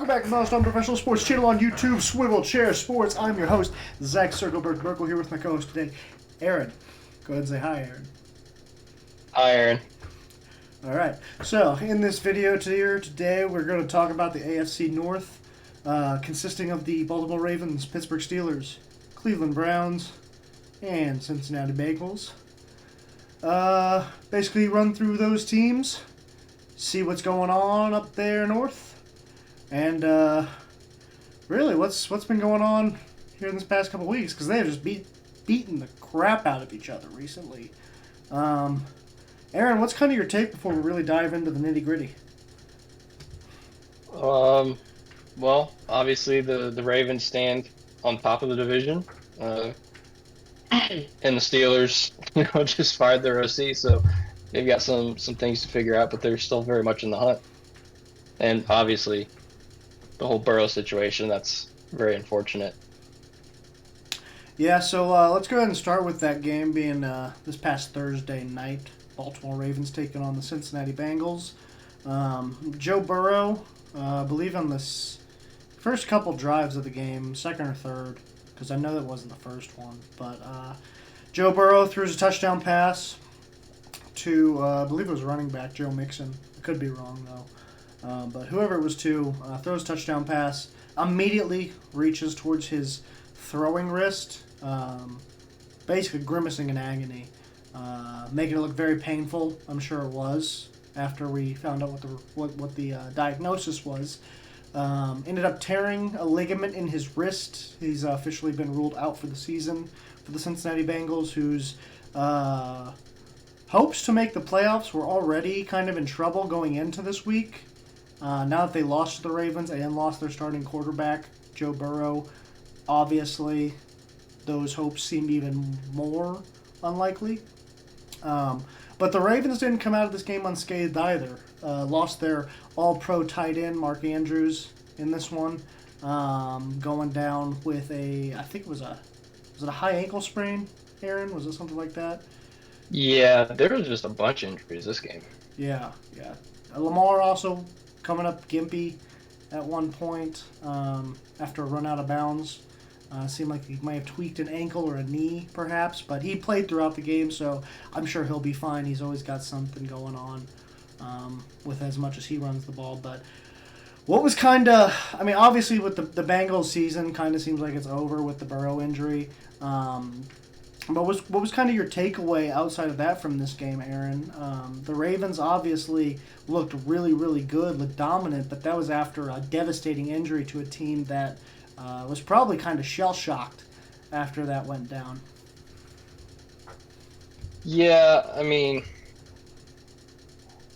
Welcome back to the most unprofessional sports channel on YouTube, Swivel Chair Sports. I'm your host, Zach Circleberg Burkle, here with my co-host today, Aaron. Go ahead and say hi, Aaron. Hi, Aaron. Alright, so in this video today, we're going to talk about the AFC North, consisting of the Baltimore Ravens, Pittsburgh Steelers, Cleveland Browns, and Cincinnati Bengals. Basically run through those teams, see what's going on up there north, and really what's been going on here in this past couple weeks, because they've just beaten the crap out of each other recently. Aaron, what's kind of your take before we really dive into the nitty-gritty? Well, obviously the Ravens stand on top of the division, and the Steelers, just fired their OC, so they've got some things to figure out, but they're still very much in the hunt. And obviously, the whole Burrow situation, that's very unfortunate. Yeah, so let's go ahead and start with that game being this past Thursday night. Baltimore Ravens taking on the Cincinnati Bengals. Joe Burrow, I believe on this first couple drives of the game, second or third, because I know that wasn't the first one, but Joe Burrow throws a touchdown pass to, I believe it was running back Joe Mixon. I could be wrong, though. But whoever it was to, throws a touchdown pass, immediately reaches towards his throwing wrist, basically grimacing in agony, making it look very painful. I'm sure it was, after we found out what the diagnosis was. Ended up tearing a ligament in his wrist. He's officially been ruled out for the season for the Cincinnati Bengals, whose hopes to make the playoffs were already kind of in trouble going into this week. Now that they lost to the Ravens and lost their starting quarterback, Joe Burrow, obviously those hopes seem even more unlikely. But the Ravens didn't come out of this game unscathed either. Lost their all-pro tight end, Mark Andrews, in this one. Going down with I think it was it a high ankle sprain, Aaron? Was it something like that? Yeah, there was just a bunch of injuries this game. Yeah. Lamar also coming up gimpy at one point after a run out of bounds. Seemed like he might have tweaked an ankle or a knee, perhaps, but he played throughout the game, so I'm sure he'll be fine. He's always got something going on with as much as he runs the ball. But what was kind of, obviously with the Bengals season, kind of seems like it's over with the Burrow injury. But what was kind of your takeaway outside of that from this game, Aaron? The Ravens obviously looked really, really good, looked dominant, but that was after a devastating injury to a team that was probably kind of shell-shocked after that went down. Yeah,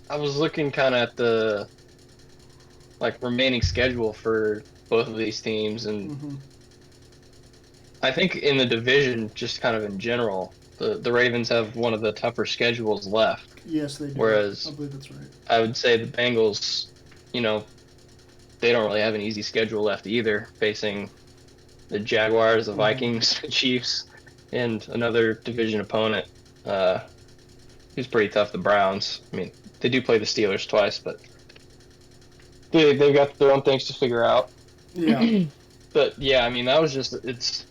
I was looking kind of at the remaining schedule for both of these teams, and I think in the division, just kind of in general, the Ravens have one of the tougher schedules left. Yes, they do. Whereas I believe that's right. I would say the Bengals, they don't really have an easy schedule left either, facing the Jaguars, the Vikings, the Chiefs, and another division opponent who's pretty tough, the Browns. They do play the Steelers twice, but they've got their own things to figure out. Yeah. But yeah, that was just, it's,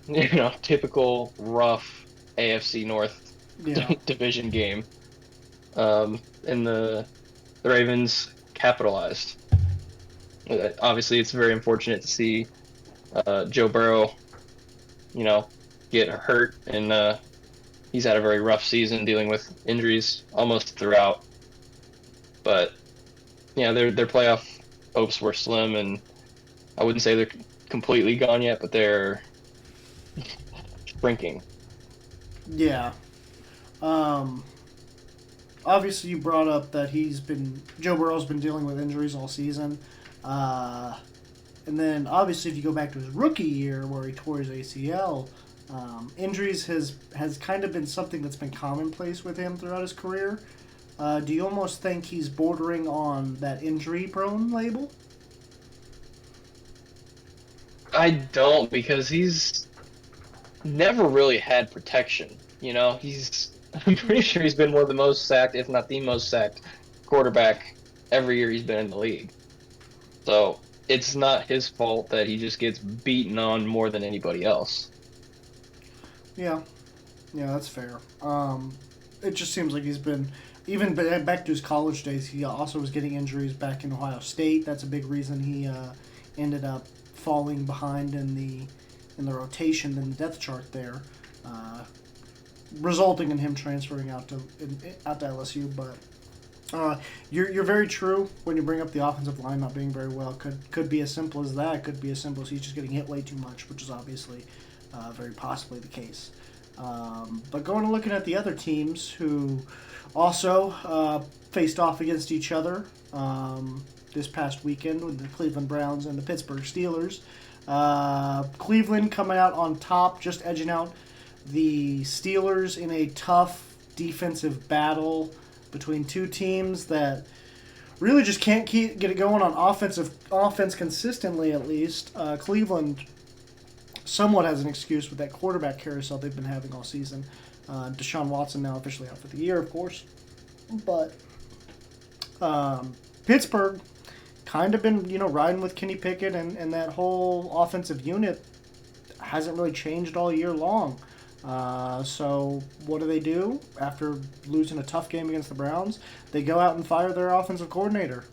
typical rough AFC North division game. And the Ravens capitalized. Obviously, it's very unfortunate to see Joe Burrow, get hurt, and he's had a very rough season dealing with injuries almost throughout. But yeah, their playoff hopes were slim, and I wouldn't say they're completely gone yet, but they're shrinking. Yeah. Obviously, you brought up that Joe Burrow's been dealing with injuries all season. And then, obviously, if you go back to his rookie year where he tore his ACL, injuries has kind of been something that's been commonplace with him throughout his career. Do you almost think he's bordering on that injury-prone label? I don't, because he's never really had protection. I'm pretty sure he's been one of the most sacked, if not the most sacked, quarterback every year he's been in the league. So it's not his fault that he just gets beaten on more than anybody else. Yeah, yeah, that's fair. It just seems like he's been even back to his college days. He also was getting injuries back in Ohio State. That's a big reason he ended up falling behind in the rotation in the depth chart there, uh, resulting in him transferring out to LSU. But you're very true when you bring up the offensive line not being very well. Could be as simple as that. Could be as simple as he's just getting hit way too much, which is obviously very possibly the case. But going and looking at the other teams who also faced off against each other this past weekend with the Cleveland Browns and the Pittsburgh Steelers. Cleveland coming out on top, just edging out the Steelers in a tough defensive battle between two teams that really just can't get it going on offense consistently. At least Cleveland somewhat has an excuse with that quarterback carousel they've been having all season. Deshaun Watson now officially out for the year, of course, but Pittsburgh kind of been riding with Kenny Pickett, and that whole offensive unit hasn't really changed all year long. So what do? After losing a tough game against the Browns, they go out and fire their offensive coordinator,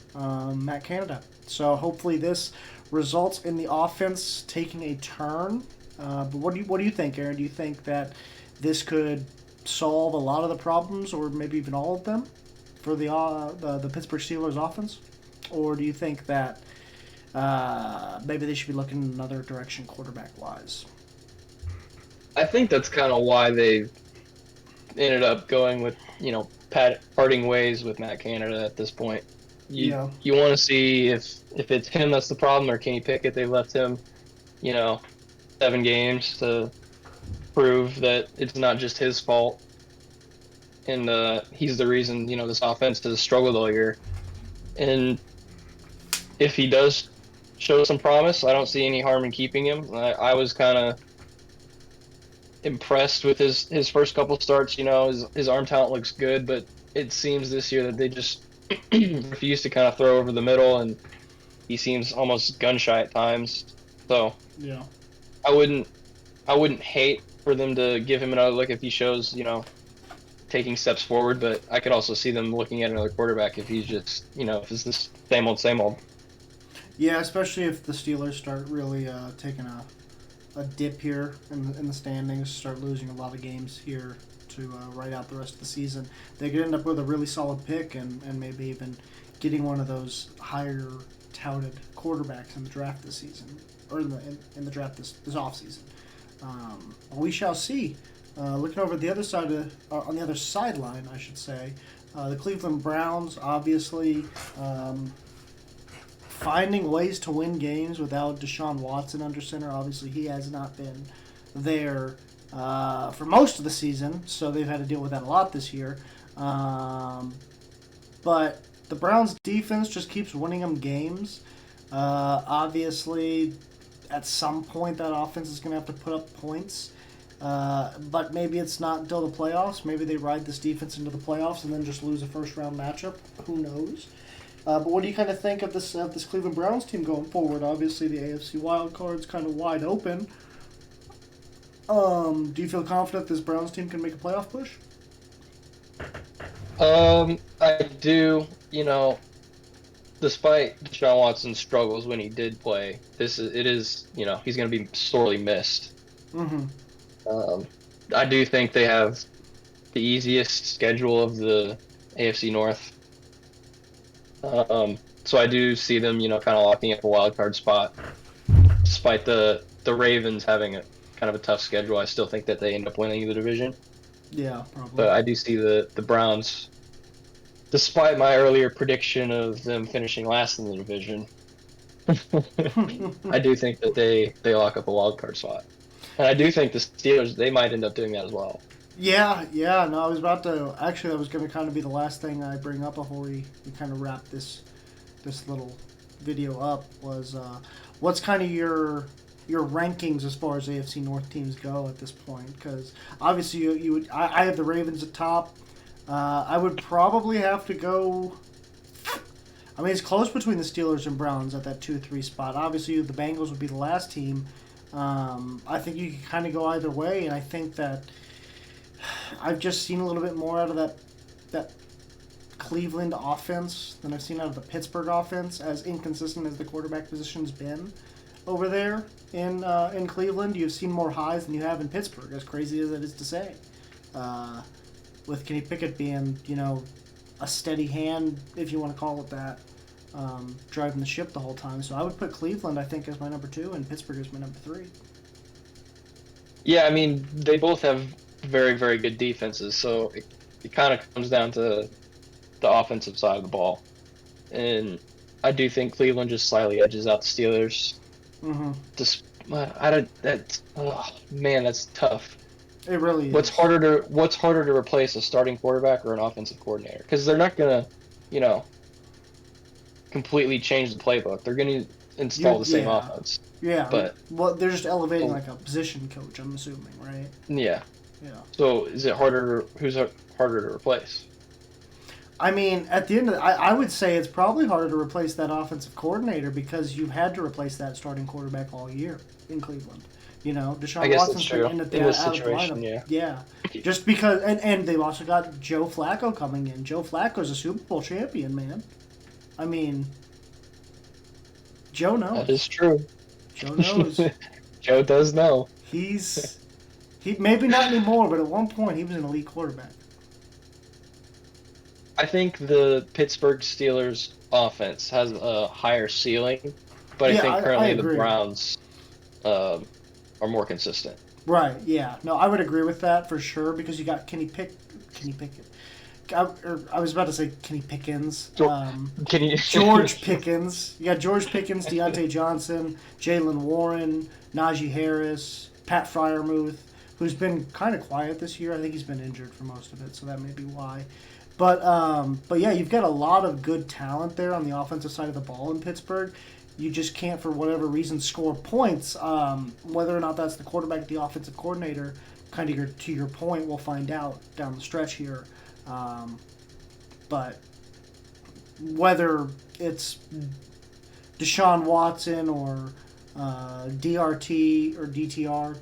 Matt Canada. So hopefully this results in the offense taking a turn. But what do you think, Aaron? Do you think that this could solve a lot of the problems, or maybe even all of them, for the Pittsburgh Steelers offense? Or do you think that maybe they should be looking in another direction quarterback-wise? I think that's kind of why they ended up going with, parting ways with Matt Canada at this point. You want to see if it's him that's the problem or Kenny Pickett. They left him, 7 games to prove that it's not just his fault, and he's the reason this offense has struggled all year. And if he does show some promise, I don't see any harm in keeping him. I was kind of impressed with his first couple starts. His arm talent looks good, but it seems this year that they just refuse to kind of throw over the middle, and he seems almost gun shy at times. So Yeah. I wouldn't hate for them to give him another look if he shows taking steps forward, but I could also see them looking at another quarterback if he's just if it's this same old same old. Yeah, especially if the Steelers start really taking a dip here in the standings, start losing a lot of games here to ride out the rest of the season. They could end up with a really solid pick and maybe even getting one of those higher touted quarterbacks in the draft this season, or in the draft this offseason. We shall see. Looking over the other side on the other sideline, I should say, the Cleveland Browns obviously finding ways to win games without Deshaun Watson under center. Obviously, he has not been there for most of the season, so they've had to deal with that a lot this year. But the Browns' defense just keeps winning them games. Obviously, at some point, that offense is going to have to put up points. But maybe it's not until the playoffs. Maybe they ride this defense into the playoffs and then just lose a first-round matchup. Who knows? But what do you kind of think of this Cleveland Browns team going forward? Obviously, the AFC wild card's kind of wide open. Do you feel confident this Browns team can make a playoff push? I do. Despite Deshaun Watson's struggles when he did play, he's going to be sorely missed. Mm-hmm. I do think they have the easiest schedule of the AFC North. So I do see them, kind of locking up a wild card spot. Despite the Ravens having a kind of a tough schedule, I still think that they end up winning the division. Yeah, probably. But I do see the Browns, despite my earlier prediction of them finishing last in the division, I do think that they lock up a wild card spot. And I do think the Steelers, they might end up doing that as well. Yeah. No, I was about to. Actually, that was going to kind of be the last thing I bring up before we kind of wrap this little video up. Was what's kind of your rankings as far as AFC North teams go at this point? Because obviously you would. I have the Ravens at top. I would probably have to go. I mean, it's close between the Steelers and Browns at that 2-3 spot. Obviously, the Bengals would be the last team. I think you can kind of go either way, and I think that I've just seen a little bit more out of that Cleveland offense than I've seen out of the Pittsburgh offense, as inconsistent as the quarterback position's been over there in Cleveland. You've seen more highs than you have in Pittsburgh, as crazy as it is to say. With Kenny Pickett being, a steady hand, if you want to call it that, driving the ship the whole time. So I would put Cleveland, I think, as my number 2, and Pittsburgh as my number 3. Yeah, I mean, they both have very, very good defenses, so it kind of comes down to the offensive side of the ball. And I do think Cleveland just slightly edges out the Steelers. Mm-hmm. That's tough. It really is. What's harder to replace, a starting quarterback or an offensive coordinator? Because they're not gonna, completely change the playbook. They're gonna install the same offense. Yeah, but they're just elevating like a position coach, I'm assuming, right? Yeah. Yeah. So is it harder? Who's harder to replace? I mean, at the end of I would say it's probably harder to replace that offensive coordinator, because you've had to replace that starting quarterback all year in Cleveland. Deshaun Watson's been in this situation, yeah. Just because, and they've also got Joe Flacco coming in. Joe Flacco's a Super Bowl champion, man. I mean, Joe knows. That is true. Joe knows. Joe does know. He maybe not anymore, but at one point he was an elite quarterback. I think the Pittsburgh Steelers offense has a higher ceiling, but I think currently the Browns are more consistent. Right, yeah. No, I would agree with that for sure, because you got Kenny Pickett. I was about to say Kenny Pickens. George Pickens. You got George Pickens, Deontay Johnson, Jalen Warren, Najee Harris, Pat Freiermuth, who's been kind of quiet this year. I think he's been injured for most of it, so that may be why. But yeah, you've got a lot of good talent there on the offensive side of the ball in Pittsburgh. You just can't, for whatever reason, score points. Whether or not that's the quarterback, the offensive coordinator, kind of to your point, we'll find out down the stretch here. But whether it's Deshaun Watson or DRT or DTR,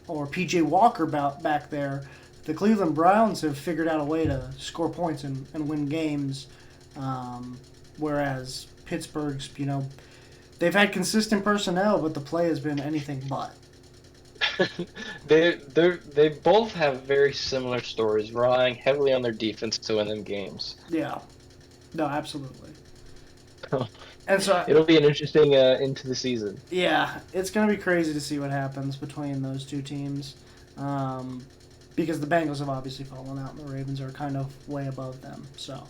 or PJ Walker back there, the Cleveland Browns have figured out a way to score points and win games. Whereas Pittsburgh's, they've had consistent personnel, but the play has been anything but. They both have very similar stories, relying heavily on their defense to win them games. Yeah, no, absolutely. And so it'll be an interesting into the season. Yeah, it's gonna be crazy to see what happens between those two teams, because the Bengals have obviously fallen out, and the Ravens are kind of way above them. So.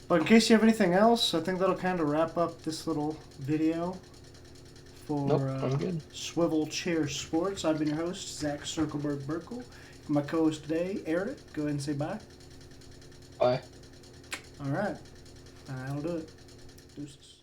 But in case you have anything else, I think that'll kind of wrap up this little video for Swivel Chair Sports. I've been your host, Zach Circleberg-Burkle. My co-host today, Eric. Go ahead and say bye. Bye. All right. That'll do it. Deuces.